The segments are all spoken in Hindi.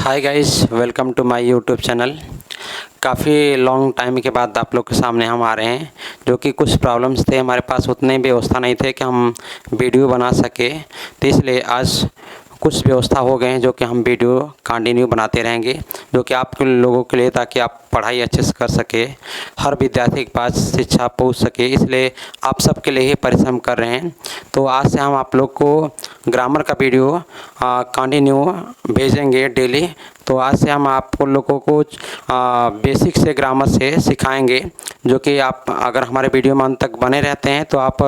Hi guys, welcome to my YouTube channel. काफ़ी लॉन्ग टाइम के बाद आप लोग के सामने हम आ रहे हैं, जो कि कुछ प्रॉब्लम्स थे हमारे पास, उतने व्यवस्था नहीं थे कि हम वीडियो बना सके। तो इसलिए आज कुछ व्यवस्था हो गए हैं जो कि हम वीडियो कंटिन्यू बनाते रहेंगे, जो कि आप लोगों के लिए, ताकि आप पढ़ाई अच्छे से कर सके, हर विद्यार्थी के पास शिक्षा पहुंच सके। इसलिए आप सबके लिए ही परिश्रम कर रहे हैं। तो आज से हम आप लोग को ग्रामर का वीडियो कंटिन्यू भेजेंगे डेली। तो आज से हम आप लोगों को बेसिक से ग्रामर से सिखाएंगे, जो कि आप अगर हमारे वीडियो में अंत तक बने रहते हैं तो आप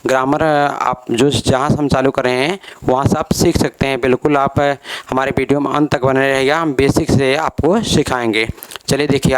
ग्रामर आप जो जहाँ से हम चालू कर रहे हैं वहाँ से आप सीख सकते हैं। बिल्कुल आप हमारे वीडियो में अंत तक बने रहेगा, हम बेसिक से आपको सिखाएंगे। चलिए देखिए,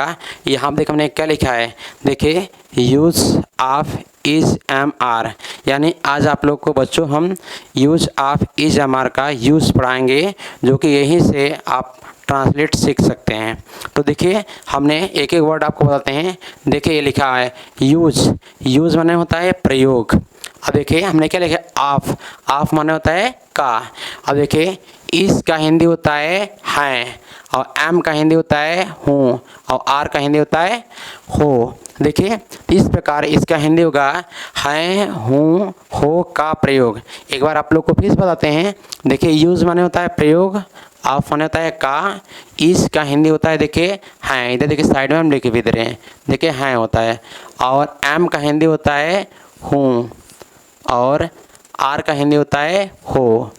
यहाँ देखिए हमने क्या लिखा है। देखिए, use of is am are, यानी आज आप लोग को बच्चों हम use of is am are का यूज़ पढ़ाएंगे, जो कि यहीं से आप ट्रांसलेट सीख सकते हैं। तो देखिए, हमने एक एक वर्ड आपको बताते हैं। देखिए, ये लिखा है यूज़। यूज़ माने होता है प्रयोग। अब देखिए हमने क्या लिखा है, ऑफ। ऑफ माने होता है का। अब देखिए, इस का हिंदी होता है, और एम का हिंदी होता है हूँ, और आर का हिंदी होता है हो। देखिए, इस प्रकार इसका हिंदी होगा है, हूँ, हो का प्रयोग। एक बार आप लोग को फिर बताते हैं। देखिए, यूज़ माने होता है प्रयोग, ऑफ माने होता है का, इस का हिंदी होता है देखिए हैं। इधर देखिए साइड में हम लिखे भी दे रहे हैं, देखिए हैं होता है। और एम का हिंदी होता है हूँ, और आर का हिंदी होता है हो।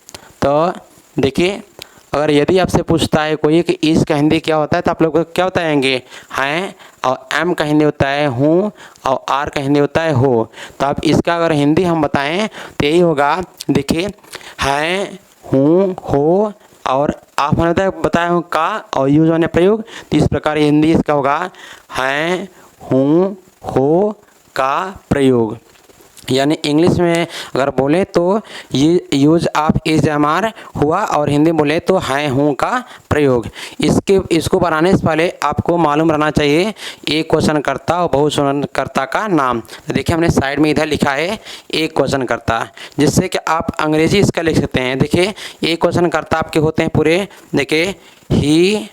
तो देखिए, अगर यदि आपसे पूछता है कोई कि इस का हिंदी क्या होता है, तो आप लोग क्या बताएंगे, हैं, और एम का हिंदी होता है हूँ, और आर का हिंदी होता है हो। तो आप इसका अगर हिंदी हम बताएं तो यही होगा। देखिए, हैं, हूँ, हो, और आप मैंने बताया हूँ का, और यूज माने प्रयोग। तो इस प्रकार हिंदी इसका होगा हैं, हूँ, हो का प्रयोग। यानी इंग्लिश में अगर बोले तो ये use of is am are हुआ, और हिंदी बोले तो हैं, हूँ का प्रयोग। इसको बनाने से पहले आपको मालूम रहना चाहिए एक क्वेश्चन करता और बहुवचन कर्ता का नाम। देखिए, हमने साइड में इधर लिखा है एक क्वेश्चन करता, जिससे कि आप अंग्रेजी इसका लिख सकते हैं। देखिए, एक क्वेश्चन करता आपके होते हैं पूरे। देखिए, ही,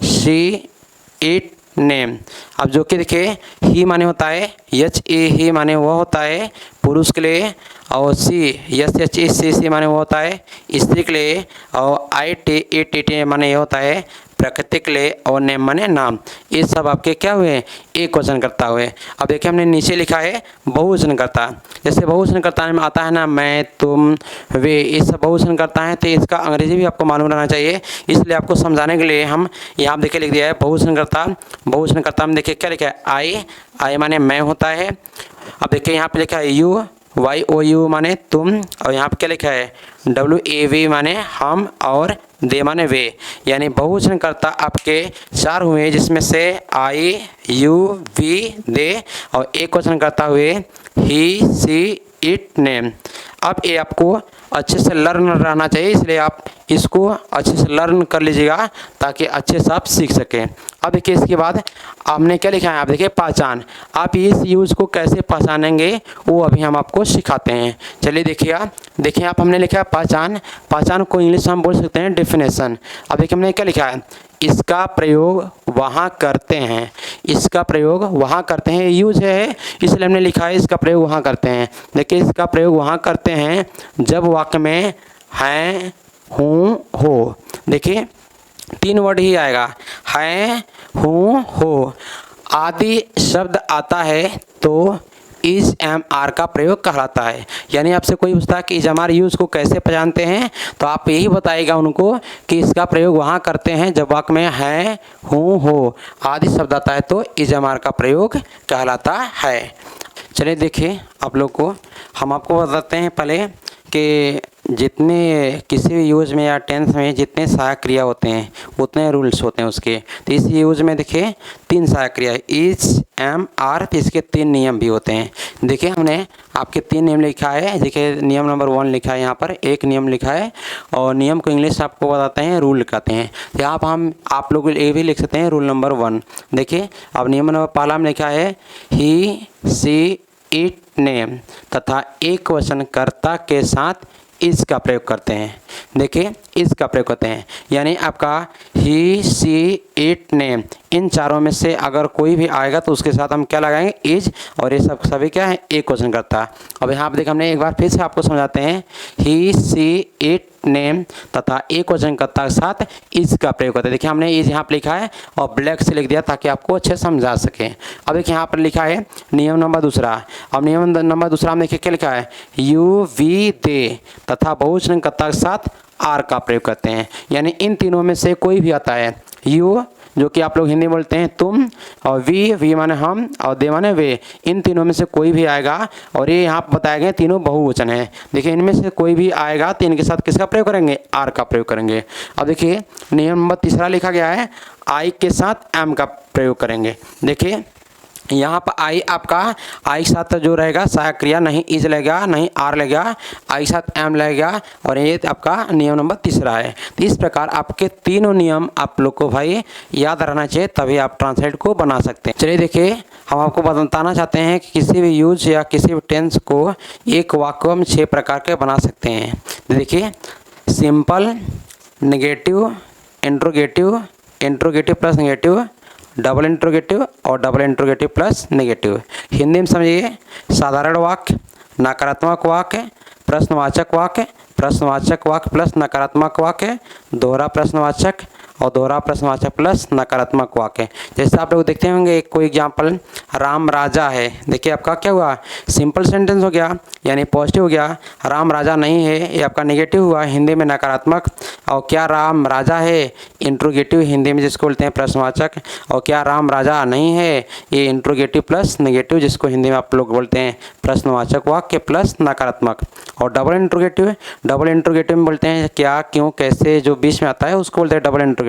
शी, इट, नेम। अब जो कि देखिए, ही माने होता है एच ए, ही माने वो होता है पुरुष के लिए, और सी एस एच ए सी माने वो होता है स्त्री के लिए, और I T A T T माने ये होता है प्रकृति के लिए, और नेम माने नाम। ये सब आपके क्या हुए, एक क्वेश्चन करता हुए। अब देखिए, हमने नीचे लिखा है बहुवचन करता। जैसे बहुवचन करता में आता है ना, मैं, तुम, वे, ये सब बहुवचन करता है। तो इसका अंग्रेजी भी आपको मालूम रहना चाहिए। इसलिए आपको समझाने के लिए हम यहाँ देखिए लिख दिया है बहुवचन करता। बहुवचन करता में देखिए क्या लिखा है, आई माने मैं होता है। अब देखिए यहाँ पे लिखा है यू, वाई ओ यू माने तुम, और यहाँ पे क्या लिखा है डब्ल्यू ए वी माने हम, और दे माने वे। यानी बहुवचन करता आपके चार हुए, जिसमें से आई, यू, वी, दे, और एक क्वेश्चन करता हुए ही, सी, इट, नेम। अब ये आपको अच्छे से लर्न रहना चाहिए, इसलिए आप इसको अच्छे से लर्न कर लीजिएगा, ताकि अच्छे से आप सीख सकें। अब देखिए, इसके बाद आपने क्या लिखा है, आप देखिए पहचान। आप इस यूज़ को कैसे पहचानेंगे वो अभी हम आपको सिखाते हैं। चलिए देखिए आप हमने लिखा है पहचान। पहचान को इंग्लिश में हम बोल सकते हैं डेफिनेशन। अब देखिए हमने क्या लिखा है, इसका प्रयोग वहाँ करते हैं। इसका प्रयोग वहाँ करते हैं, यूज है, इसलिए हमने लिखा है इसका प्रयोग वहाँ करते हैं। देखिए, इसका प्रयोग वहाँ करते हैं जब वाक्य में हैं, हूँ, हो। देखिए, तीन वर्ड ही आएगा, हैं, हूँ, हो। आदि शब्द आता है तो इज एम आर का प्रयोग कहलाता है। यानी आपसे कोई पूछता है कि इज एम आर यूज़ को कैसे पहचानते हैं, तो आप यही बताइएगा उनको कि इसका प्रयोग वहाँ करते हैं जब वाक्य में हैं, हूँ, हो आदि शब्द आता है तो इज एम आर का प्रयोग कहलाता है। चलिए देखिए, आप लोग को हम आपको बताते हैं पहले कि जितने किसी भी यूज में या टेंस में जितने सहायक क्रिया होते हैं उतने रूल्स होते हैं उसके। तो इस यूज में देखिए तीन सहायक क्रिया इज, एम, आर, तो इसके तीन नियम भी होते हैं। देखिए, हमने आपके तीन नियम लिखा है। देखिए, नियम नंबर 1 लिखा है यहाँ पर, एक नियम लिखा है, और नियम को इंग्लिश आपको बताते हैं रूल कहते हैं। यहाँ पर हम आप लोग ये भी लिख सकते हैं रूल नंबर 1। देखिए, अब नियम नंबर पहला में लिखा है ही, सी, इट, नेम तथा एक वचन कर्ता के साथ इस का प्रयोग करते हैं। देखिए, इज का प्रयोग करते हैं। यानी आपका ही, सी, इट, नेम, इन चारों में से अगर कोई भी आएगा तो उसके साथ हम क्या लगाएंगे, इज, और ये सब सभी क्या है, एक क्वेश्चन करता है। अब यहाँ पर देखिए हमने एक बार फिर से आपको समझाते हैं। ही, सी, इट, नेम तथा एक क्वेश्चन करता के साथ इज का प्रयोग करते हैं। देखिए हमने इज यहाँ पर लिखा है और ब्लैक से लिख दिया ताकि आपको अच्छे समझा सके। अब देखिए यहाँ पर लिखा है नियम नंबर दूसरा। अब नियम नंबर दूसरा में देखिए क्या लिखा है, यू, वी, दे तथा बहुवचन कर्ता के साथ आर का प्रयोग करते हैं। यानी इन तीनों में से कोई भी आता है, यू जो कि आप लोग हिंदी बोलते हैं तुम, और वी माने हम, और दे माने वे, इन तीनों में से कोई भी आएगा। और ये यहाँ पर बताए गए तीनों बहुवचन है। देखिए इनमें से कोई भी आएगा तो इनके साथ किसका प्रयोग करेंगे, आर का प्रयोग करेंगे। अब देखिए नियम नंबर तीसरा लिखा गया है, आई के साथ एम का प्रयोग करेंगे। देखिए यहाँ पर आई आपका आई के साथ जो रहेगा सहायक क्रिया, नहीं इज लगेगा नहीं आर लगेगा, आई साथ एम लगेगा, और ये आपका नियम नंबर तीसरा है। तो इस प्रकार आपके तीनों नियम आप लोग को भाई याद रहना चाहिए, तभी आप ट्रांसलेट को बना सकते हैं। चलिए देखिए हम आपको बताना चाहते हैं कि किसी भी यूज या किसी भी टेंस को एक वाक्य में 6 प्रकार के बना सकते हैं। देखिए simple, negative, interrogative, interrogative plus negative, double interrogative और double interrogative plus negative. Hindi में समझिए, साधारण वाक्य, नकारात्मक वाक्य, प्रश्नवाचक वाक्य, प्रश्नवाचक वाक्य प्लस नकारात्मक वाक्य, दोहरा प्रश्नवाचक और दोहरा प्रश्नवाचक प्लस नकारात्मक वाक्य। जैसे आप लोग देखते होंगे कोई एग्जाम्पल, राम राजा है। देखिए आपका क्या हुआ, सिंपल सेंटेंस हो गया यानी पॉजिटिव हो गया। राम राजा नहीं है, ये आपका नेगेटिव हुआ, हिंदी में नकारात्मक। और क्या राम राजा है, इंट्रोगेटिव, हिंदी में जिसको बोलते हैं प्रश्नवाचक। और क्या राम राजा नहीं है, ये इंट्रोगेटिव प्लस नेगेटिव, जिसको हिंदी में आप लोग बोलते हैं प्रश्नवाचक वाक्य प्लस नकारात्मक। और डबल इंट्रोगेटिव, डबल इंट्रोगेटिव में बोलते हैं क्या, क्यों, कैसे, जो बीच में आता है उसको बोलते हैं डबल इंट्रोगेटिव।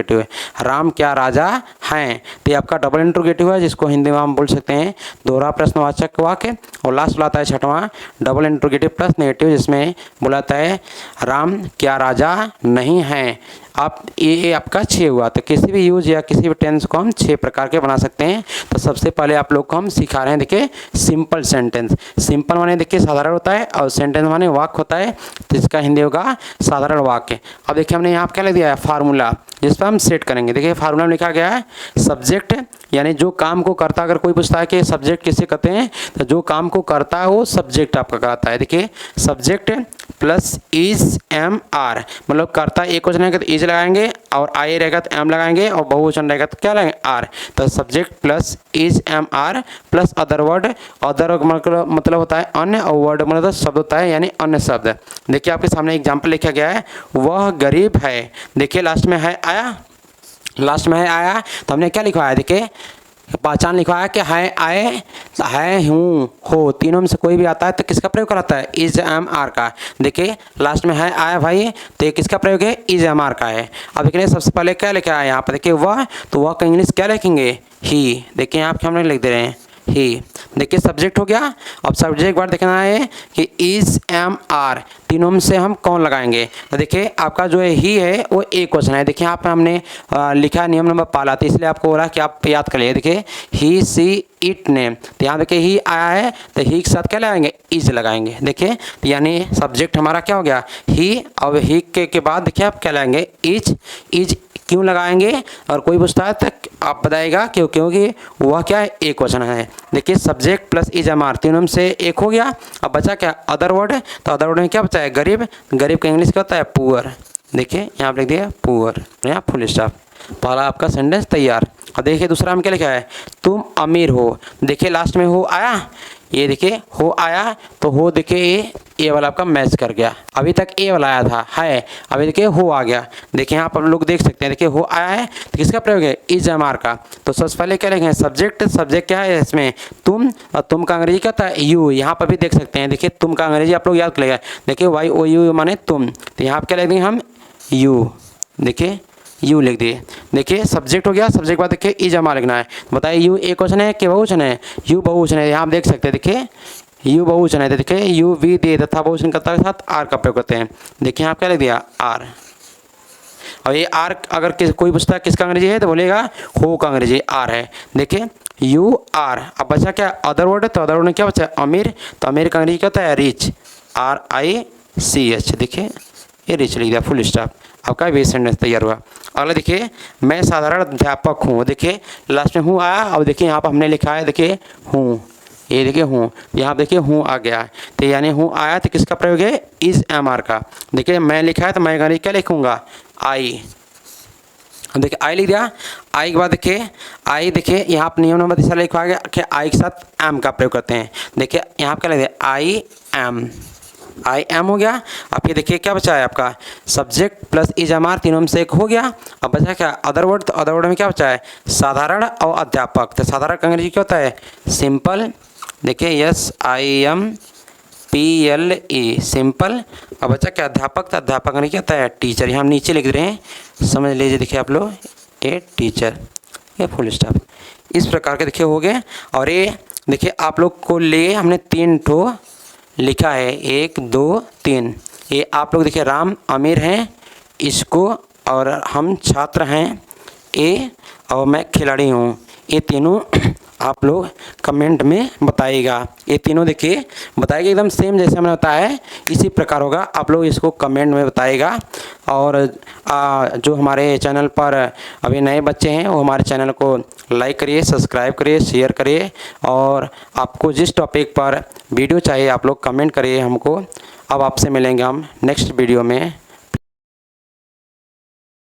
राम क्या राजा हैं, तो ये आपका डबल इंट्रोगेटिव है, जिसको हिंदी में हम बोल सकते हैं दोहरा प्रश्नवाचक वाक्य। और लास्ट बुलाता है छठवां डबल इंट्रोगेटिव प्लस नेगेटिव, जिसमें बुलाता है राम क्या राजा नहीं हैं। आप ये आपका 6 हुआ। तो किसी भी यूज या किसी भी टेंस को हम 6 प्रकार के बना सकते हैं। तो सबसे पहले आप लोग को हम सिखा रहे हैं, देखिए सिंपल सेंटेंस। सिंपल माने देखिए साधारण होता है, और सेंटेंस माने वाक्य होता है, तो इसका हिंदी होगा साधारण वाक्य। अब देखिए हमने यहाँ क्या लिख दिया है, फार्मूला, जिस पर हम सेट करेंगे। देखिए फार्मूला में लिखा गया है सब्जेक्ट, यानी जो काम को करता, अगर कोई पूछता है कि सब्जेक्ट किसे कहते हैं, तो जो काम को करता है वो सब्जेक्ट आपका कहलाता है। देखिए subject plus is am are, मतलब करता एक क्वेश्चन रहेगा तो इज लगाएंगे, और आई रहेगा तो एम लगाएंगे, और बहुवचन रहेगा तो क्या लगाएंगे, आर। तो subject plus is am are plus other word, other मतलब होता है अन्य, और वर्ड मतलब शब्द होता है यानी अन्य शब्द। देखिए आपके सामने एग्जाम्पल लिखा गया है, वह गरीब है। देखिए लास्ट में है आया, लास्ट में है आया, तो हमने क्या लिखवाया है, देखिए पहचान लिखवाया कि है आए, है हूँ, हो, तीनों में से कोई भी आता है तो किसका प्रयोग कराता है, इज एम आर का। देखिए लास्ट में है आया भाई, तो ये किसका प्रयोग है, इज एम आर का है। अब देखिए सबसे पहले क्या लिखा है यहाँ पर, देखिए वह, तो वह का इंग्लिश क्या लिखेंगे, ही। देखिए यहाँ पे हम लोग लिख दे रहे हैं ही। देखिए सब्जेक्ट हो गया। अब सब्जेक्ट एक बार देखना है कि इज एम आर, तीनों में से हम कौन लगाएंगे। तो देखिए आपका जो है ही है वो एक क्वेश्चन है। देखिए यहाँ पे हमने लिखा है नियम नंबर पाला, तो इसलिए आपको हो रहा है कि आप याद कर लिए। देखिए ही, सी, इट, नेम, तो यहाँ देखिए ही आया है तो ही के साथ क्या लगाएंगे, इज लगाएंगे। देखिए तो यानी सब्जेक्ट हमारा क्या हो गया, ही, और ही के बाद देखिए आप क्या लगाएंगे, इज। इज क्यों लगाएंगे, और कोई पूछता है तो आप बताइएगा क्यों, क्योंकि वह क्या है, एक क्वेश्चन है। देखिए subject plus is am are, तीनों में से एक हो गया। अब बचा क्या, अदर वर्ड, तो अदर वर्ड में क्या बचा है, गरीब। गरीब का इंग्लिश क्या होता है, पुअर। देखिए यहाँ पर लिख दिया पुअर, यहाँ फुल स्टॉप। पहला आपका सेंटेंस तैयार। और देखिए दूसरा में क्या लिखा है, तुम अमीर हो। देखिए लास्ट में हो आया, ये देखिए हो आया, तो हो देखिए ए वाला आपका मैच कर गया। अभी तक ए वाला आया था है, अभी देखिए हो आ गया। देखिए यहाँ पर हम लोग देख सकते हैं, देखिए हो आया है तो किसका प्रयोग है, इज एम आर का। तो सबसे पहले क्या लिखेंगे, सब्जेक्ट। सब्जेक्ट क्या है इसमें, तुम, और तुम का अंग्रेजी क्या था, यू। यहाँ पर भी देख सकते हैं, देखिए तुम का अंग्रेजी आप लोग याद कर लेगा। देखिए वाई ओ यू माने तुम, तो यहाँ पर क्या लिख देंगे हम, यू। देखिए यू लिख दिए। देखिए सब्जेक्ट हो गया, सब्जेक्ट के बाद देखिए इज एम आर लिखना है। बताइए यू एक क्वेश्चन है कि बहुवचन है, यू बहुवचन है। यहाँ आप देख सकते हैं, देखिए यू बहुवचन है, तो देखिए यू, वी, दे तथा बहुवचन कर्ता के साथ आर का प्रयोग करते हैं। देखिए यहाँ क्या लिख दिया, आर। और ये आर अगर कोई पूछता है किसका अंग्रेजी है, तो बोलेगा हो का अंग्रेजी आर है। देखिए यू आर। अब बचा क्या, अदर वर्ड है, तो अदर वर्ड में क्या बचा, अमीर। तो अमीर का अंग्रेजी क्या होता है, रिच, RICH। देखिए ये रिच लिख दिया, फुल स्टॉप। आपका बेस सेंटेंस तैयार हुआ। अगला देखिए, मैं साधारण अध्यापक हूँ। देखिए लास्ट में हूँ आया। अब देखिए यहाँ पर हमने लिखा है, देखिए हूँ, ये देखिए हूँ, यहाँ देखिए हूँ आ गया। तो यानी हूँ आया तो किसका प्रयोग है, इज एम आर का। देखिए मैं लिखा है तो मैं क्या लिखूँगा, आई। देखिए आई लिख दिया। आई के बाद देखिए, आई देखिए यहाँ पर नियम नंबर 3 लिखा गया कि आई के साथ एम का प्रयोग करते हैं। देखिए यहाँ पर क्या लिख दिया, आई एम हो गया। अब ये देखिए क्या बचा है आपका, subject plus is am are, तीनों में से एक हो गया। अब बचा क्या, अदर वर्ड। तो अदर वर्ड में क्या बचा है, साधारण और अध्यापक। तो साधारण का अंग्रेजी क्या होता है, सिंपल। देखिए SIMPLE, सिंपल। अब बचा क्या, अध्यापक। तो अध्यापक अंग्रेजी क्या होता है, टीचर। यहाँ हम नीचे लिख रहे हैं, समझ लीजिए। देखिए आप लोग, ए टीचर, ये फुल स्टॉप। इस प्रकार के देखिए हो गए। और ये देखिए आप लोग को ले हमने 3 ठो लिखा है, 1 2 3। ये आप लोग देखिए, राम अमीर हैं, इसको, और हम छात्र हैं ए, और मैं खिलाड़ी हूँ। ये तीनों आप लोग कमेंट में बताइएगा। ये तीनों देखिए बताइएगा, एकदम सेम जैसे हमने बताया है इसी प्रकार होगा। आप लोग इसको कमेंट में बताइएगा। और जो हमारे चैनल पर अभी नए बच्चे हैं वो हमारे चैनल को लाइक करिए, सब्सक्राइब करिए, शेयर करिए। और आपको जिस टॉपिक पर वीडियो चाहिए आप लोग कमेंट करिए हमको। अब आपसे मिलेंगे हम नेक्स्ट वीडियो में।